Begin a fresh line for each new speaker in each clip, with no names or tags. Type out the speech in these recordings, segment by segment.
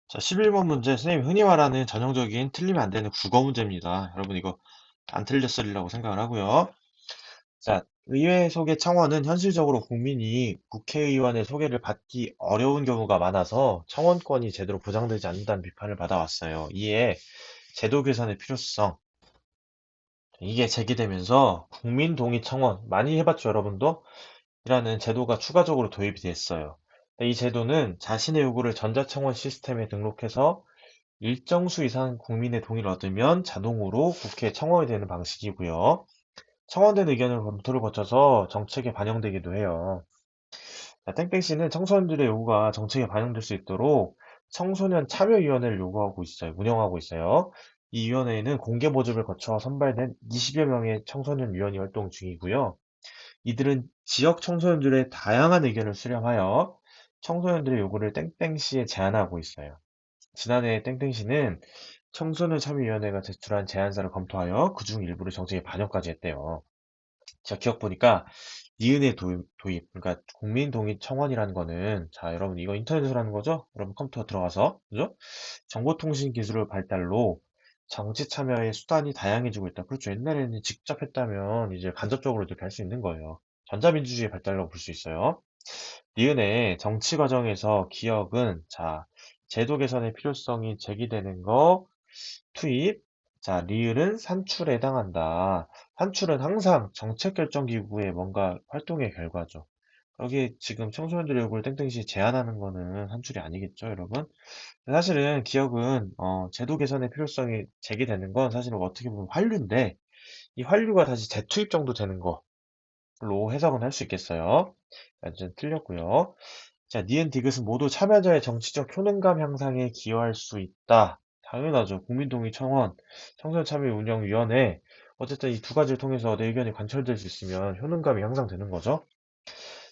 자, 11번 문제, 선생님이 흔히 말하는 전형적인 틀리면 안 되는 국어 문제입니다. 여러분, 이거 안 틀렸으리라고 생각을 하고요. 자, 의회 소개 청원은 현실적으로 국민이 국회의원의 소개를 받기 어려운 경우가 많아서 청원권이 제대로 보장되지 않는다는 비판을 받아왔어요. 이에 제도 개선의 필요성, 이게 제기되면서 국민 동의 청원, 많이 해봤죠, 여러분도? 이라는 제도가 추가적으로 도입이 됐어요. 이 제도는 자신의 요구를 전자청원 시스템에 등록해서 일정 수 이상 국민의 동의를 얻으면 자동으로 국회에 청원이 되는 방식이고요. 청원된 의견을 검토를 거쳐서 정책에 반영되기도 해요. 자, 땡땡씨는 청소년들의 요구가 정책에 반영될 수 있도록 청소년 참여위원회를 요구하고 있어요. 운영하고 있어요. 이 위원회에는 공개 모집을 거쳐 선발된 20여 명의 청소년 위원이 활동 중이고요. 이들은 지역 청소년들의 다양한 의견을 수렴하여 청소년들의 요구를 땡땡시에 제안하고 있어요. 지난해 땡땡시는 청소년 참여위원회가 제출한 제안서를 검토하여 그중 일부를 정책에 반영까지 했대요. 제가 기억 보니까 니은의 도입, 그러니까 국민 동의 청원이라는 거는, 자, 여러분 이거 인터넷으로 하는 거죠? 여러분 컴퓨터 들어가서, 그죠? 정보통신 기술의 발달로 정치 참여의 수단이 다양해지고 있다. 그렇죠. 옛날에는 직접 했다면 이제 간접적으로 이렇게 할 수 있는 거예요. 전자민주주의 발달이라고 볼 수 있어요. 니은의 정치 과정에서 기억은, 자, 제도 개선의 필요성이 제기되는 거, 투입. 자, 리을은 산출에 해당한다. 산출은 항상 정책결정기구의 뭔가 활동의 결과죠. 여기 지금 청소년들의 요구를 땡땡시 제한하는 거는 산출이 아니겠죠, 여러분? 사실은 기억은 제도 개선의 필요성이 제기되는 건 사실은 어떻게 보면 환류인데 이 환류가 다시 재투입 정도 되는 걸로 해석은 할 수 있겠어요. 완전 틀렸고요. 자, 니은 디귿은 모두 참여자의 정치적 효능감 향상에 기여할 수 있다. 당연하죠. 국민동의 청원, 청소년참여운영위원회. 어쨌든 이 두 가지를 통해서 내 의견이 관철될 수 있으면 효능감이 향상되는 거죠.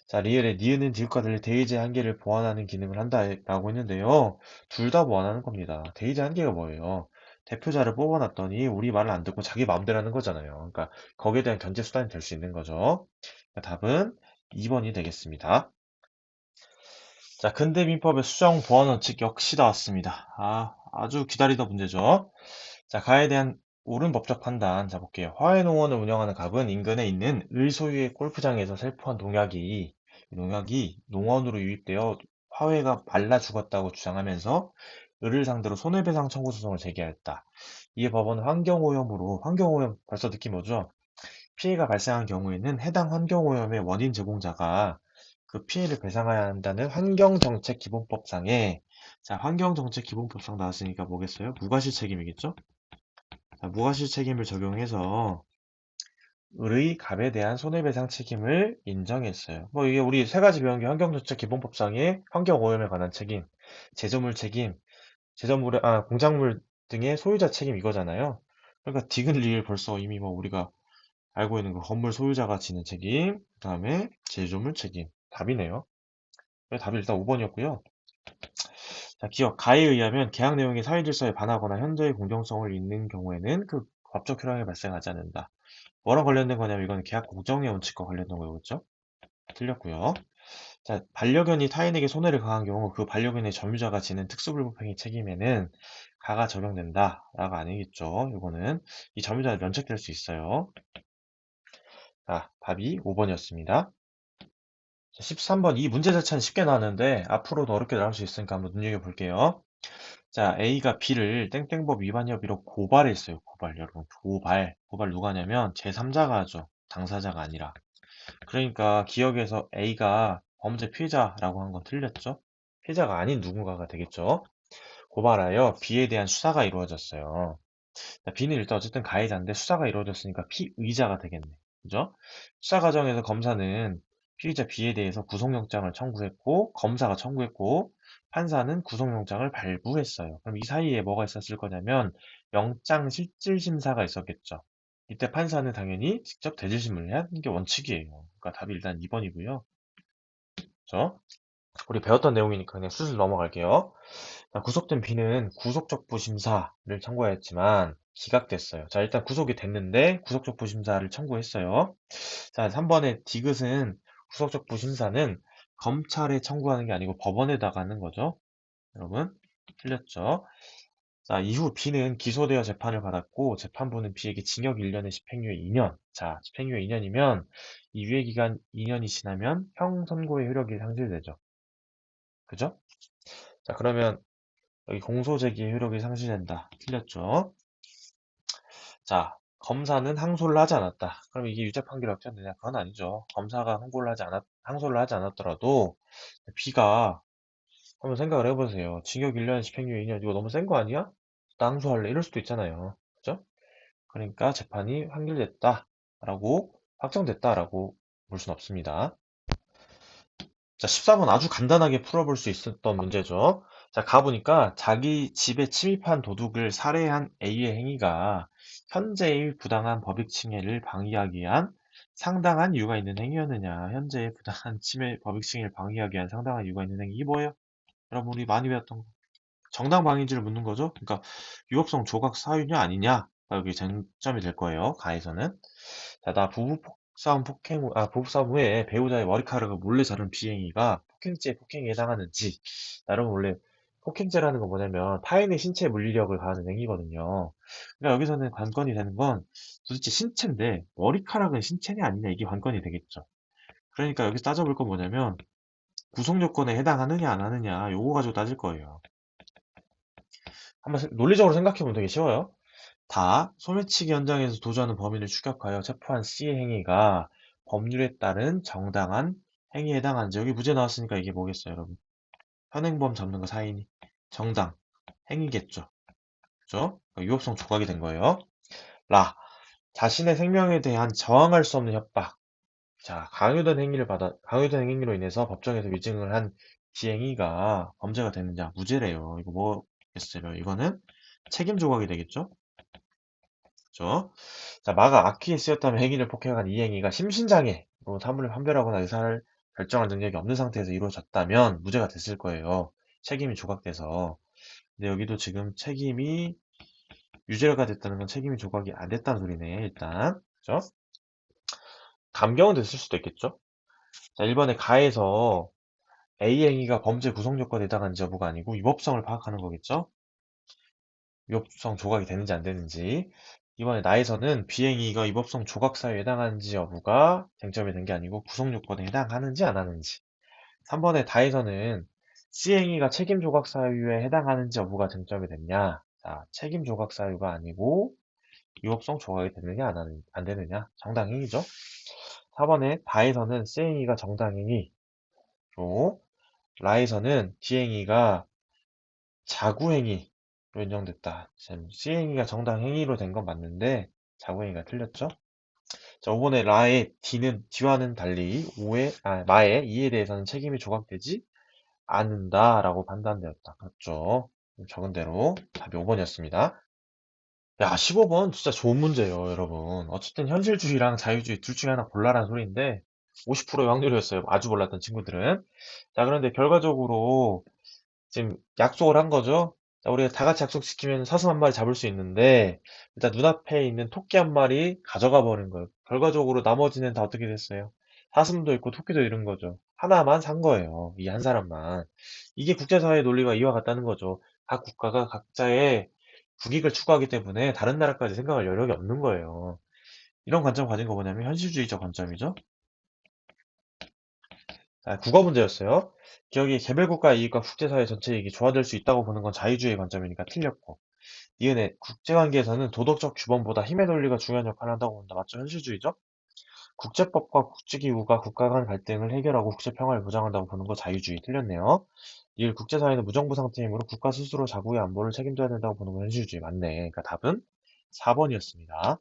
자, 리을의 니은은 디귿과 달리 대의제 한계를 보완하는 기능을 한다라고 했는데요. 둘 다 보완하는 겁니다. 대의제 한계가 뭐예요? 대표자를 뽑아놨더니 우리 말을 안 듣고 자기 마음대로 하는 거잖아요. 그러니까 거기에 대한 견제 수단이 될 수 있는 거죠. 답은 2번이 되겠습니다. 자, 근대민법의 수정 보완 원칙 역시 나왔습니다. 아주 기다리던 문제죠. 자, 가에 대한 옳은 법적 판단. 자, 볼게요. 화훼농원을 운영하는 갑은 인근에 있는 을 소유의 골프장에서 살포한 농약이 농원으로 유입되어 화훼가 말라 죽었다고 주장하면서 을을 상대로 손해배상 청구 소송을 제기하였다. 이에 법원은 환경오염 벌써 느낌 오죠? 피해가 발생한 경우에는 해당 환경오염의 원인 제공자가 그 피해를 배상해야 한다는 환경정책기본법상에, 자, 환경정책기본법상 나왔으니까 뭐겠어요? 무과실 책임이겠죠? 자, 무과실 책임을 적용해서 을의 갑에 대한 손해배상 책임을 인정했어요. 뭐 이게 우리 세 가지 배운 게 환경정책기본법상의 환경오염에 관한 책임, 제조물 책임, 공작물 등의 소유자 책임 이거잖아요. 그러니까 디귿리을 벌써 이미 뭐 우리가 알고 있는 그 건물 소유자가 지는 책임, 그 다음에 제조물 책임. 답이네요. 답이 일단 5번이었고요. 자, 기억. 가에 의하면 계약 내용이 사회 질서에 반하거나 현저히 공정성을 잇는 경우에는 그 법적 효력이 발생하지 않는다. 뭐랑 관련된 거냐면 이거는 계약 공정의 원칙과 관련된 거였죠? 틀렸고요. 자, 반려견이 타인에게 손해를 가한 경우 그 반려견의 점유자가 지는 특수불법행위 책임에는 가가 적용된다. 라가 아니겠죠. 이거는 이 점유자는 면책될 수 있어요. 자, 답이 5번이었습니다. 13번 이 문제 자체는 쉽게 나왔는데 앞으로도 어렵게 나올 수 있으니까 한번 눈여겨볼게요. 자, A가 B를 땡땡법 위반 혐의로 고발했어요. 고발, 여러분. 고발 누가 하냐면 제3자가 하죠. 당사자가 아니라. 그러니까 기억에서 A가 범죄 피해자라고 한 건 틀렸죠? 피해자가 아닌 누군가가 되겠죠? 고발하여 B에 대한 수사가 이루어졌어요. 자, B는 일단 어쨌든 가해자인데 수사가 이루어졌으니까 피의자가 되겠네. 그죠? 수사 과정에서 검사는 피의자 B에 대해서 구속영장을 청구했고, 검사가 청구했고, 판사는 구속영장을 발부했어요. 그럼 이 사이에 뭐가 있었을 거냐면, 영장 실질 심사가 있었겠죠. 이때 판사는 당연히 직접 대질심을 해야 하는 게 원칙이에요. 그러니까 답이 일단 2번이고요. 그죠? 우리 배웠던 내용이니까 그냥 수술 넘어갈게요. 자, 구속된 B는 구속적부 심사를 청구하였지만 기각됐어요. 자, 일단 구속이 됐는데 구속적부 심사를 청구했어요. 자, 3번의 디귿은 구속적부 심사는 검찰에 청구하는 게 아니고 법원에다가 하는 거죠. 여러분. 틀렸죠. 자, 이후 B는 기소되어 재판을 받았고 재판부는 B에게 징역 1년에 집행유예 2년. 자, 집행유예 2년이면 이 유예기간 2년이 지나면 형 선고의 효력이 상실되죠. 그죠? 자, 그러면 여기 공소제기의 효력이 상실된다. 틀렸죠? 자, 검사는 항소를 하지 않았다. 그럼 이게 유죄 판결이 확정되냐? 그건 아니죠. 검사가 항소를 하지 않았더라도 B가 한번 생각을 해보세요. 징역 1년, 집행유예 2년 이거 너무 센 거 아니야? 나 항소할래. 이럴 수도 있잖아요. 그죠? 그러니까 재판이 확정됐다라고 볼 수는 없습니다. 자, 14번 아주 간단하게 풀어볼 수 있었던 문제죠. 자, 가보니까 자기 집에 침입한 도둑을 살해한 A의 행위가 현재의 부당한 법익 침해를 방해하기 위한 상당한 이유가 있는 행위였느냐. 현재의 부당한 법익 침해를 방해하기 위한 상당한 이유가 있는 행위. 이게 뭐예요? 여러분, 우리 많이 배웠던 거. 정당방위죄를 묻는 거죠. 그러니까 유업성 조각 사유냐 아니냐. 여기 쟁점이 될 거예요. 가에서는. 자, 나 부부싸움 후에 배우자의 머리카락을 몰래 자른 비행위가 폭행에 해당하는지. 나 여러분 원래 폭행죄라는 건 뭐냐면 타인의 신체에 물리력을 가하는 행위거든요. 그러니까 여기서는 관건이 되는 건 도대체 신체인데 머리카락은 신체냐 아니냐 이게 관건이 되겠죠. 그러니까 여기서 따져볼 건 뭐냐면 구속 요건에 해당하느냐 안 하느냐 요거 가지고 따질 거예요. 한번 논리적으로 생각해 보면 되게 쉬워요. 다 소매치기 현장에서 도주하는 범인을 추격하여 체포한 C의 행위가 법률에 따른 정당한 행위에 해당하는지. 여기 무죄 나왔으니까 이게 뭐겠어요, 여러분? 현행범 잡는 거 사인이 정당 행위겠죠. 그죠? 그러니까 유업성 조각이 된 거예요. 라. 자신의 생명에 대한 저항할 수 없는 협박. 자, 강요된 행위로 인해서 법정에서 위증을 한 비행위가 범죄가 되느냐? 무죄래요. 이거 뭐겠어요? 이거는 책임 조각이 되겠죠? 그죠? 자, 마가 악기에 쓰였다면 행위를 폭행한 이 행위가 심신장애로 사물을 판별하거나 의사를 결정할 능력이 없는 상태에서 이루어졌다면 무죄가 됐을 거예요. 책임이 조각돼서. 근데 여기도 지금 책임이 유죄가 됐다는 건 책임이 조각이 안 됐다는 소리네, 일단. 그죠? 감경은 됐을 수도 있겠죠? 자, 1번에 가에서 A 행위가 범죄 구성 요건에 해당하는지 여부가 아니고 위법성을 파악하는 거겠죠? 위법성 조각이 되는지 안 되는지. 이번에 나에서는 비행위가 위법성 조각 사유에 해당하는지 여부가 쟁점이 된 게 아니고 구성 요건에 해당하는지 안 하는지. 3번에 다에서는 C행위가 책임 조각 사유에 해당하는지 여부가 쟁점이 됐냐. 자, 책임 조각 사유가 아니고 위법성 조각이 되느냐 안 되느냐. 정당행위죠. 4번에 다에서는 C행위가 정당행위로 라에서는 D행위가 자구행위로 인정됐다. 지금 C행위가 정당행위로 된 건 맞는데 자구행위가 틀렸죠? 자, 5번에 라의 D는 D와는 달리 마의 E에 대해서는 책임이 조각되지 않는다라고 판단되었다. 그렇죠? 적은 대로 답이 5번이었습니다. 야, 15번 진짜 좋은 문제예요, 여러분. 어쨌든 현실주의랑 자유주의 둘 중에 하나 골라라는 소리인데 50%의 확률이었어요. 아주 몰랐던 친구들은. 자, 그런데 결과적으로 지금 약속을 한 거죠. 자, 우리가 다 같이 약속시키면 사슴 한 마리 잡을 수 있는데 일단 눈앞에 있는 토끼 한 마리 가져가 버린 거예요. 결과적으로 나머지는 다 어떻게 됐어요? 사슴도 있고 토끼도 잃은 거죠. 하나만 산 거예요. 이 한 사람만. 이게 국제사회의 논리가 이와 같다는 거죠. 각 국가가 각자의 국익을 추구하기 때문에 다른 나라까지 생각할 여력이 없는 거예요. 이런 관점 가진 거 뭐냐면 현실주의적 관점이죠. 자, 국어 문제였어요. 기억이 개별국가 이익과 국제사회 전체 이익이 조화될 수 있다고 보는 건 자유주의 관점이니까 틀렸고. 이은혜, 국제관계에서는 도덕적 규범보다 힘의 논리가 중요한 역할을 한다고 본다. 맞죠? 현실주의죠? 국제법과 국제기구가 국가 간 갈등을 해결하고 국제평화를 보장한다고 보는 거 자유주의. 틀렸네요. 일 국제사회는 무정부 상태이므로 국가 스스로 자국의 안보를 책임져야 된다고 보는 건 현실주의. 맞네. 그러니까 답은 4번이었습니다.